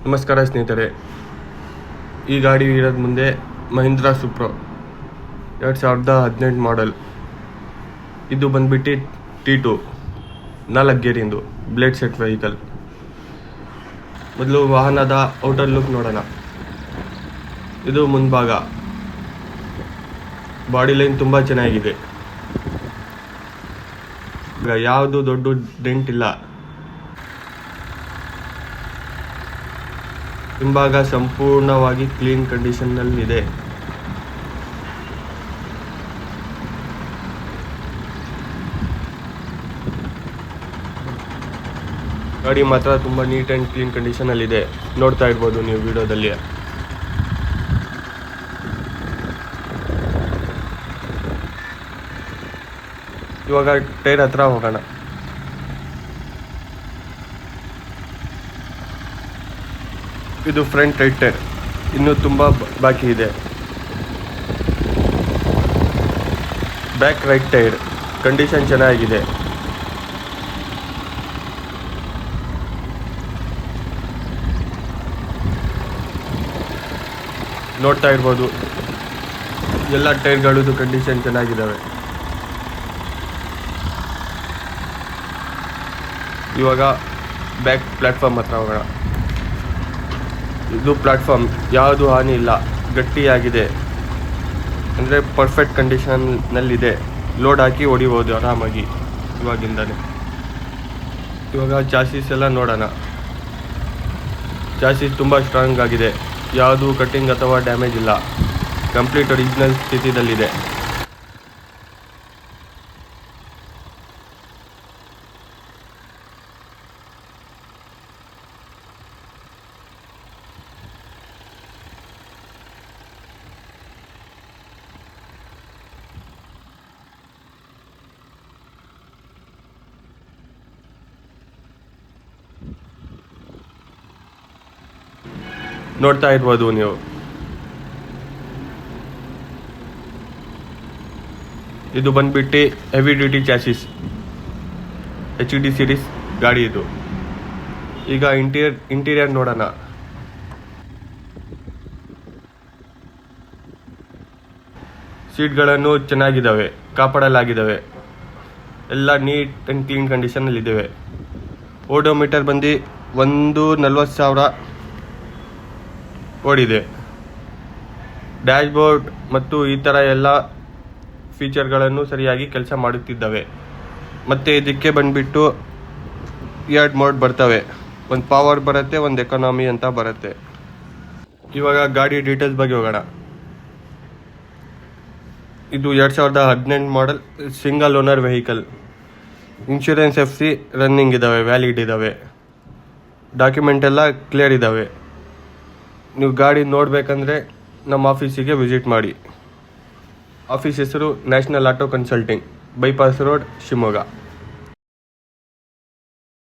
ನಮಸ್ಕಾರ ಸ್ನೇಹಿತರೆ, ಈ ಗಾಡಿ ಇರೋದು ಮುಂದೆ ಮಹೀಂದ್ರಾ ಸುಪ್ರೋ 2018 ಮಾಡೆಲ್. ಇದು ಬಂದ್ಬಿಟ್ಟು T2 4 ಗೇರಿಂದು ಬ್ಲೇಡ್ ಸೆಟ್ ವೆಹಿಕಲ್. ಮೊದಲು ವಾಹನದ ಔಟರ್ ಲುಕ್ ನೋಡೋಣ. ಇದು ಮುಂಭಾಗ, ಬಾಡಿ ಲೈನ್ ತುಂಬ ಚೆನ್ನಾಗಿದೆ, ಯಾವುದು ದೊಡ್ಡ ಡೆಂಟ್ ಇಲ್ಲ. ಹಿಂಭಾಗ ಸಂಪೂರ್ಣವಾಗಿ ಕ್ಲೀನ್ ಕಂಡೀಷನ್ನಲ್ಲಿ ಇದೆ. ಗಾಡಿ ಮಾತ್ರ ತುಂಬ ನೀಟ್ ಆ್ಯಂಡ್ ಕ್ಲೀನ್ ಕಂಡೀಷನಲ್ಲಿದೆ, ನೋಡ್ತಾ ಇರ್ಬೋದು ನೀವು ವಿಡಿಯೋದಲ್ಲಿ. ಇವಾಗ ಟೈರ್ ಹತ್ರ ಹೋಗೋಣ. ಇದು ಫ್ರಂಟ್ ರೈಟ್ ಟೈರ್, ಇನ್ನೂ ತುಂಬ ಬಾಕಿ ಇದೆ. ಬ್ಯಾಕ್ ರೈಟ್ ಟೈರ್ ಕಂಡೀಷನ್ ಚೆನ್ನಾಗಿದೆ. ನೋಡ್ತಾ ಇರ್ಬೋದು, ಎಲ್ಲ ಟೈರ್ಗಳದ್ದು ಕಂಡೀಷನ್ ಚೆನ್ನಾಗಿದ್ದಾವೆ. ಇವಾಗ ಬ್ಯಾಕ್ ಪ್ಲ್ಯಾಟ್ಫಾರ್ಮ್ ಹತ್ರ ಹೋಗೋಣ. ಇದು ಪ್ಲ್ಯಾಟ್ಫಾರ್ಮ್ ಯಾವುದು ಹಾನಿ ಇಲ್ಲ, ಗಟ್ಟಿಯಾಗಿದೆ, ಅಂದರೆ ಪರ್ಫೆಕ್ಟ್ ಕಂಡೀಷನ್ನಲ್ಲಿದೆ. ಲೋಡ್ ಹಾಕಿ ಹೊಡಿಬೋದು ಆರಾಮಾಗಿ ಇವಾಗಿಂದಲೇ. ಇವಾಗ ಚಾಸಿಸ್ ಎಲ್ಲ ನೋಡೋಣ. ಚಾಸಿಸ್ ತುಂಬ ಸ್ಟ್ರಾಂಗ್ ಆಗಿದೆ, ಯಾವುದು ಕಟ್ಟಿಂಗ್ ಅಥವಾ ಡ್ಯಾಮೇಜ್ ಇಲ್ಲ, ಕಂಪ್ಲೀಟ್ ಒರಿಜಿನಲ್ ಸ್ಥಿತಿಯಲ್ಲಿದೆ. ನೋಡ್ತಾ ಇರ್ಬೋದು ನೀವು. ಇದು ಬಂದ್ಬಿಟ್ಟು heavy duty chassis, HD series ಗಾಡಿ ಇದು. ಈಗ ಇಂಟೀರಿಯರ್ ನೋಡೋಣ. ಸೀಟ್ಗಳನ್ನು ಚೆನ್ನಾಗಿದ್ದಾವೆ, ಕಾಪಾಡಲಾಗಿದ್ದಾವೆ, ಎಲ್ಲ ನೀಟ್ ಆ್ಯಂಡ್ ಕ್ಲೀನ್ ಕಂಡೀಷನಲ್ಲಿದ್ದಾವೆ. ಓಡೋಮೀಟರ್ ಬಂದು 140,000 ಓಡಿದೆ. ಡ್ಯಾಶ್ಬೋರ್ಡ್ ಮತ್ತು ಈ ಥರ ಎಲ್ಲ ಫೀಚರ್ಗಳನ್ನು ಸರಿಯಾಗಿ ಕೆಲಸ ಮಾಡುತ್ತಿದ್ದಾವೆ. ಮತ್ತು ಇದಕ್ಕೆ ಬಂದುಬಿಟ್ಟು 2 ಮೋಡ್ ಬರ್ತವೆ, ಒಂದು ಪವರ್ ಬರುತ್ತೆ, ಒಂದು ಎಕಾನಮಿ ಅಂತ ಬರುತ್ತೆ. ಇವಾಗ ಗಾಡಿ ಡೀಟೇಲ್ಸ್ ಬಗ್ಗೆ ಹೋಗೋಣ. ಇದು 2018 model single owner vehicle. Insurance FC running ಇದ್ದಾವೆ, ವ್ಯಾಲಿಡ್ ಇದ್ದಾವೆ, ಡಾಕ್ಯುಮೆಂಟ್ ಎಲ್ಲ ಕ್ಲಿಯರ್ ಇದ್ದಾವೆ. ನೀವು ಗಾಡಿ ನೋಡಬೇಕಂದ್ರೆ ನಮ್ಮ ಆಫೀಸಿಗೆ ವಿಸಿಟ್ ಮಾಡಿ. ಆಫೀಸ್ ಹೆಸರು national auto consulting, bypass road, Shivamogga.